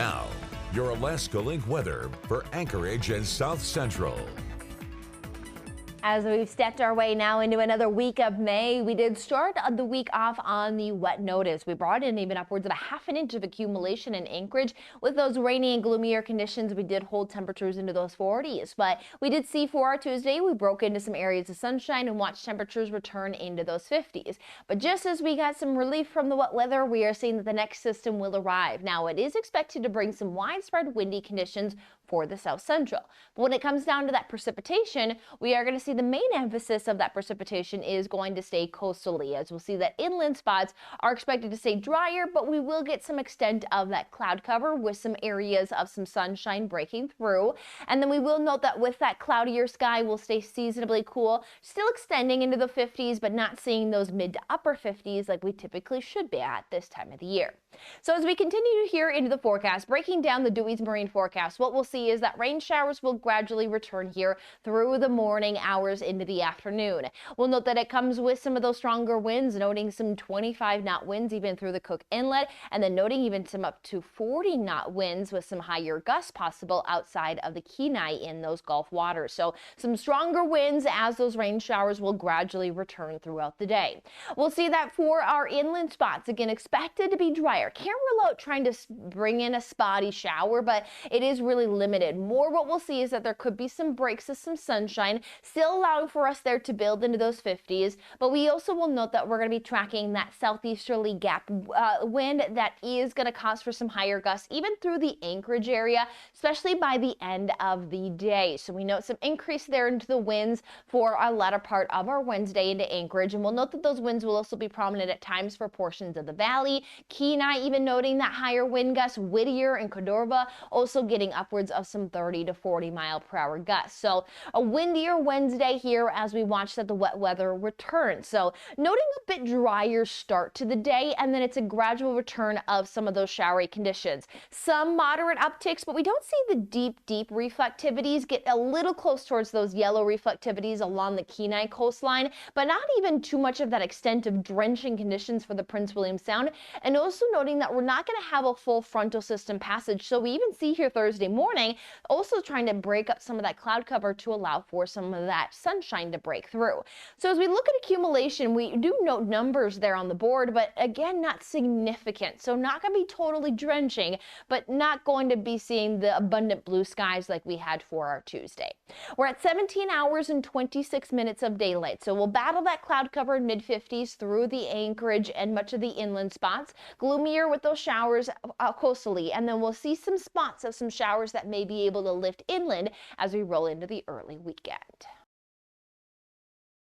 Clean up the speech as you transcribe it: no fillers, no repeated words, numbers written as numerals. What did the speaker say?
Now, your Alaska Link weather for Anchorage and South Central. As we've stepped our way now into another week of May, we did start the week off on the wet notice. We brought in even upwards of a half an inch of accumulation in Anchorage. With those rainy and gloomy air conditions, we did hold temperatures into those 40s. But we did see for our Tuesday, we broke into some areas of sunshine and watched temperatures return into those 50s. But just as we got some relief from the wet weather, we are seeing that the next system will arrive. Now, it is expected to bring some widespread windy conditions for the South Central. But when it comes down to that precipitation, we are going to see the main emphasis of that precipitation is going to stay coastally, as we'll see that inland spots are expected to stay drier, but we will get some extent of that cloud cover with some areas of some sunshine breaking through. And then we will note that with that cloudier sky, we'll stay seasonably cool, still extending into the 50s, but not seeing those mid to upper 50s like we typically should be at this time of the year. So as we continue here into the forecast, breaking down the Dewey's Marine forecast, what we'll see is that rain showers will gradually return here through the morning hours into the afternoon. We'll note that it comes with some of those stronger winds, noting some 25-knot winds even through the Cook Inlet, and then noting even some up to 40-knot winds with some higher gusts possible outside of the Kenai in those Gulf waters. So some stronger winds as those rain showers will gradually return throughout the day. We'll see that for our inland spots, again expected to be drier. Can't rule out trying to bring in a spotty shower, but it is really limited. More what we'll see is that there could be some breaks of some sunshine, still allowing for us there to build into those 50s, but we also will note that we're going to be tracking that southeasterly gap wind that is going to cause for some higher gusts even through the Anchorage area, especially by the end of the day. So we note some increase there into the winds for our latter part of our Wednesday into Anchorage, and we'll note that those winds will also be prominent at times for portions of the valley. Kenai even noting that higher wind gusts, Whittier and Cordova also getting upwards of some 30 to 40 mile per hour gusts. So a windier Wednesday here as we watch that the wet weather returns. So noting a bit drier start to the day, and then it's a gradual return of some of those showery conditions. Some moderate upticks, but we don't see the deep reflectivities get a little close towards those yellow reflectivities along the Kenai coastline, but not even too much of that extent of drenching conditions for the Prince William Sound. And also noting that we're not going to have a full frontal system passage. So we even see here Thursday morning also trying to break up some of that cloud cover to allow for some of that sunshine to break through. So as we look at accumulation, we do note numbers there on the board, but again, not significant. So not going to be totally drenching, but not going to be seeing the abundant blue skies like we had for our Tuesday. We're at 17 hours and 26 minutes of daylight. So we'll battle that cloud cover in mid 50s through the Anchorage and much of the inland spots. Gloomier with those showers coastally, and then we'll see some spots of some showers that may be able to lift inland as we roll into the early weekend.